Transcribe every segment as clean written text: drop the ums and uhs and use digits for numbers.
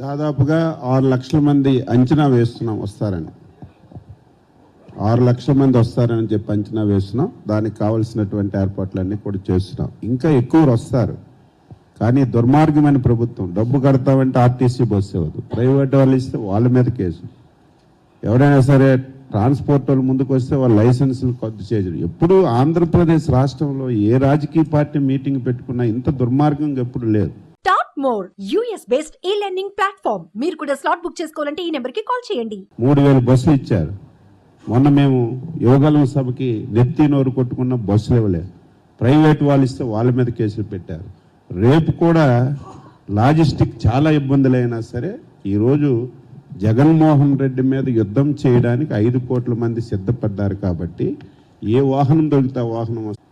దాదాపుగా 6 లక్షల మంది అంచనా వేస్తున్నాం వస్తారని. 6 లక్షల మంది వస్తారని చెప్పి అంచనా వేస్తున్నాం. దానికి కావాల్సినటువంటి ఏర్పాట్లన్నీ కూడా చేస్తున్నాం. ఇంకా ఎక్కువ వస్తారు. కానీ దుర్మార్గమైన ప్రభుత్వం. డబ్బు కడతామంటే ఆర్టీసీ బస్సు ఇవ్వదు, ప్రైవేట్ వాళ్ళు ఇస్తే వాళ్ళ మీద కేసు. ఎవరైనా సరే ట్రాన్స్పోర్ట్ వాళ్ళు ముందుకు వస్తే వాళ్ళ లైసెన్సులు రద్దు చేయరు. ఎప్పుడు ఆంధ్రప్రదేశ్ రాష్ట్రంలో ఏ రాజకీయ పార్టీ మీటింగ్ పెట్టుకున్నా ఇంత దుర్మార్గంగా ఎప్పుడు లేదు. Start more US based e-learning platform. మీరు కూడా స్లాట్ బుక్ చేసుకోవాలంటే ఈ నెంబర్ కి కాల్ చేయండి. 3000 బస్సులు ఇచ్చారు. మొన్న మేము యువగలం సభకి నెత్తి నోరు కొట్టుకున్న బస్సులు ఇవ్వలేదు. ప్రైవేట్ వాళ్ళు ఇస్తే వాళ్ళ మీద కేసులు పెట్టారు. రేపు కూడా లాజిస్టిక్ చాలా ఇబ్బందులైనా సరే ఈరోజు జగన్మోహన్ రెడ్డి మీద యుద్ధం చేయడానికి 5 కోట్ల మంది సిద్ధపడ్డారు. కాబట్టి ఏ వాహనం దొరికితే ఆ వాహనం వస్తుంది.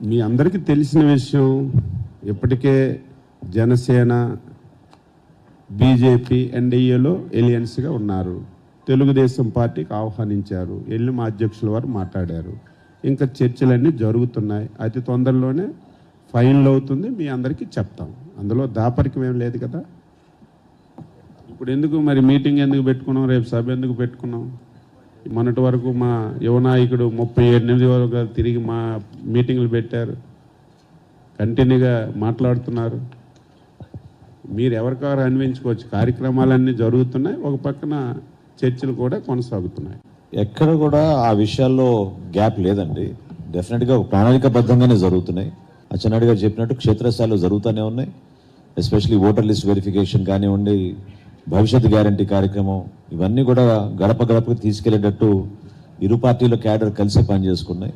మీ అందరికీ తెలిసిన విషయం, ఇప్పటికే జనసేన బీజేపీ ఎన్డీఏలో ఎలియన్స్గా ఉన్నారు. తెలుగుదేశం పార్టీకి ఆహ్వానించారు. వెళ్ళి మా అధ్యక్షుల వారు మాట్లాడారు. ఇంకా చర్చలన్నీ జరుగుతున్నాయి. అతి తొందరలోనే ఫైనల్ అవుతుంది. మీ అందరికీ చెప్తాం. అందులో దాపరికం ఏం లేదు కదా. ఇప్పుడు ఎందుకు మరి మీటింగ్ ఎందుకు పెట్టుకున్నాం, రేపు సభ ఎందుకు పెట్టుకున్నాం? మొన్నటి వరకు మా యువ నాయకుడు 37 వరకు తిరిగి మా మీటింగ్లు పెట్టారు, కంటిన్యూగా మాట్లాడుతున్నారు. మీరు ఎవరికారు అన్వించుకోవచ్చు. కార్యక్రమాలన్నీ జరుగుతున్నాయి, ఒక పక్కన చర్చలు కూడా కొనసాగుతున్నాయి. ఎక్కడ కూడా ఆ విషయాల్లో గ్యాప్ లేదండి. డెఫినెట్గా ప్రణాళికబద్ధంగానే జరుగుతున్నాయి. అచ్చెన్నాయుడు గారు చెప్పినట్టు క్షేత్రస్థాయిలో జరుగుతూనే ఉన్నాయి. ఎస్పెషలీ ఓటర్ లిస్ట్ వెరిఫికేషన్ కానివ్వండి, భవిష్యత్ గ్యారంటీ కార్యక్రమం, ఇవన్నీ కూడా గడప గడపకు తీసుకెళ్లేటట్టు ఇరు పార్టీల క్యాడర్ కలిసి పనిచేసుకున్నాయి.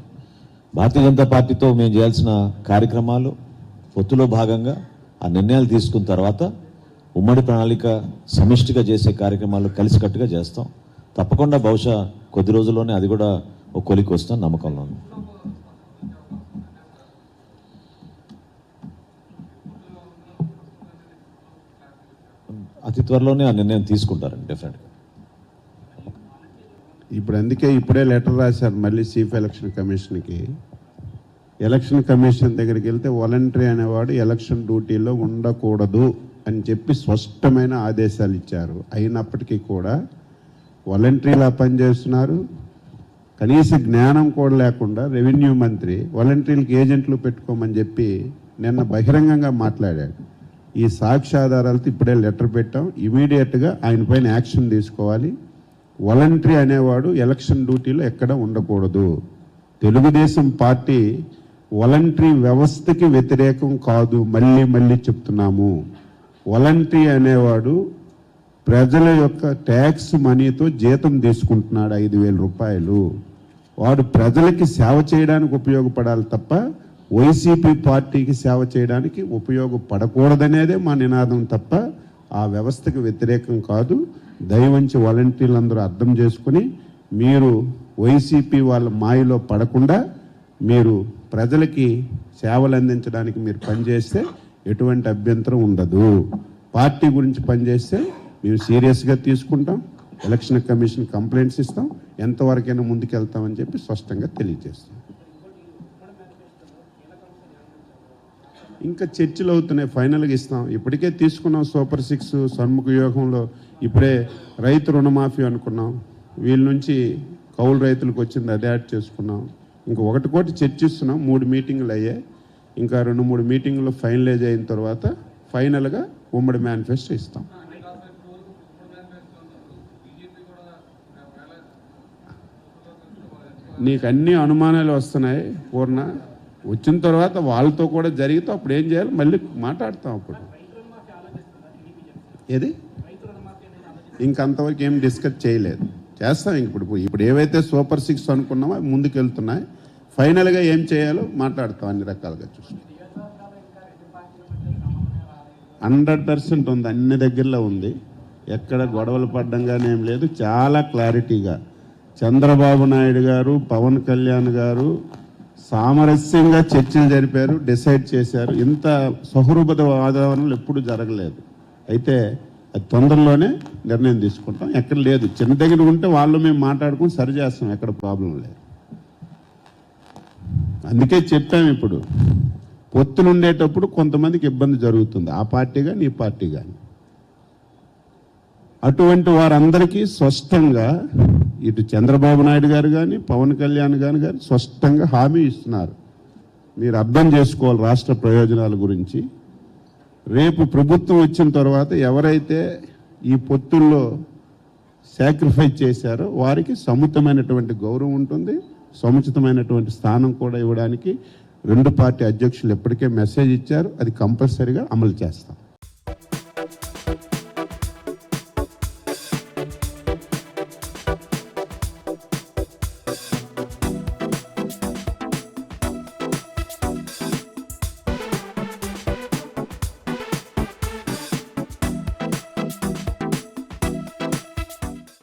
భారతీయ జనతా పార్టీతో మేము చేయాల్సిన కార్యక్రమాలు పొత్తులో భాగంగా ఆ నిర్ణయాలు తీసుకున్న తర్వాత ఉమ్మడి ప్రణాళిక సమిష్టిగా చేసే కార్యక్రమాలు కలిసికట్టుగా చేస్తాం. తప్పకుండా బహుశా కొద్ది రోజుల్లోనే అది కూడా ఒక కొలికి వస్తాం నమ్మకంలో ఉంది. అతి త్వరలోనే ఆ నిర్ణయం తీసుకుంటారండి డెఫినెట్గా. ఇప్పుడు అందుకే ఇప్పుడే లెటర్ రాశారు మళ్ళీ చీఫ్ ఎలక్షన్ కమిషన్కి. ఎలక్షన్ కమిషన్ దగ్గరికి వెళ్తే వాలంటరీ అనేవాడు ఎలక్షన్ డ్యూటీలో ఉండకూడదు అని చెప్పి స్పష్టమైన ఆదేశాలు ఇచ్చారు. అయినప్పటికీ కూడా వాలంటరీలా పనిచేస్తున్నారు. కనీస జ్ఞానం కూడా లేకుండా రెవెన్యూ మంత్రి వాలంటరీలకు ఏజెంట్లు పెట్టుకోమని చెప్పి నిన్న బహిరంగంగా మాట్లాడాడు. ఈ సాక్ష్యాధారాలతో ఇప్పుడే లెటర్ పెట్టాం. ఇమీడియట్గా ఆయన పైన యాక్షన్ తీసుకోవాలి. వాలంటరీ అనేవాడు ఎలక్షన్ డ్యూటీలో ఎక్కడ ఉండకూడదు. తెలుగుదేశం పార్టీ వాలంటరీ వ్యవస్థకి వ్యతిరేకం కాదు. మళ్ళీ మళ్ళీ చెప్తున్నాము. వాలంటరీ అనేవాడు ప్రజల యొక్క ట్యాక్స్ మనీతో జీతం తీసుకుంటున్నాడు 5,000 రూపాయలు. వాడు ప్రజలకి సేవ చేయడానికి ఉపయోగపడాలి తప్ప వైసీపీ పార్టీకి సేవ చేయడానికి ఉపయోగపడకూడదనేదే మా నినాదం తప్ప ఆ వ్యవస్థకు వ్యతిరేకం కాదు. దయవంచి వాలంటీర్లందరూ అర్థం చేసుకుని మీరు వైసీపీ వాళ్ళ మాయలో పడకుండా మీరు ప్రజలకి సేవలు అందించడానికి మీరు పనిచేస్తే ఎటువంటి అభ్యంతరం ఉండదు. పార్టీ గురించి పనిచేస్తే మేము సీరియస్గా తీసుకుంటాం. ఎలక్షన్ కమిషన్ కంప్లైంట్స్ ఇస్తాం. ఎంతవరకైనా ముందుకెళ్తామని చెప్పి స్పష్టంగా తెలియజేస్తాం. ఇంకా చర్చలు అవుతున్నాయి. ఫైనల్గా ఇస్తాం. ఇప్పటికే తీసుకున్నాం సూపర్ 6 షణ్ముఖ యోగంలో. ఇప్పుడే రైతు రుణమాఫీ అనుకున్నాం. వీళ్ళ నుంచి కౌలు రైతులకు వచ్చింది, అదే యాడ్ చేసుకున్నాం. ఇంకా ఒకటి చర్చిస్తున్నాం. 3 మీటింగులు అయ్యాయి. ఇంకా 2-3 మీటింగులు ఫైనలైజ్ అయిన తర్వాత ఫైనల్గా ఉమ్మడి మేనిఫెస్టో ఇస్తాం. నీకు అన్ని అనుమానాలు వస్తున్నాయి పూర్ణ. వచ్చిన తర్వాత వాళ్ళతో కూడా జరిగితే అప్పుడు ఏం చేయాలి మళ్ళీ మాట్లాడతాం. అప్పుడు ఏది ఇంకంతవరకు ఏం డిస్కస్ చేయలేదు. చేస్తాం. ఇప్పుడు ఏవైతే సూపర్ 6 అనుకున్నామో అవి ముందుకు వెళ్తున్నాయి. ఫైనల్గా ఏం చేయాలో మాట్లాడతాం. అన్ని రకాలుగా చూసి 100% ఉంది. అన్ని దగ్గరలో ఉంది. ఎక్కడ గొడవలు పడ్డం కానీ ఏం లేదు. చాలా క్లారిటీగా చంద్రబాబు నాయుడు గారు, పవన్ కళ్యాణ్ గారు సామరస్యంగా చర్చలు జరిపారు, డిసైడ్ చేశారు. ఇంత సౌహృద వాతావరణంలో ఎప్పుడు జరగలేదు. అయితే అది తొందరలోనే నిర్ణయం తీసుకుంటాం. ఎక్కడ లేదు. చిన్న దగ్గర ఉంటే వాళ్ళు మేము మాట్లాడుకుని సరి చేస్తాం. ఎక్కడ ప్రాబ్లం లేదు. అందుకే చెప్పాము. ఇప్పుడు పొత్తులు ఉండేటప్పుడు కొంతమందికి ఇబ్బంది జరుగుతుంది, ఆ పార్టీ కానీ ఈ పార్టీ కానీ. అటువంటి వారందరికీ స్పష్టంగా ఇటు చంద్రబాబు నాయుడు గారు కానీ పవన్ కళ్యాణ్ గారు స్పష్టంగా హామీ ఇస్తున్నారు. మీరు అర్థం చేసుకోవాలి రాష్ట్ర ప్రయోజనాల గురించి. రేపు ప్రభుత్వం వచ్చిన తర్వాత ఎవరైతే ఈ పొత్తుల్లో సాక్రిఫైస్ చేశారో వారికి సముచితమైనటువంటి గౌరవం ఉంటుంది, సముచితమైనటువంటి స్థానం కూడా ఇవ్వడానికి రెండు పార్టీ అధ్యక్షులు ఎప్పటికే మెసేజ్ ఇచ్చారు. అది కంపల్సరీగా అమలు చేస్తాం.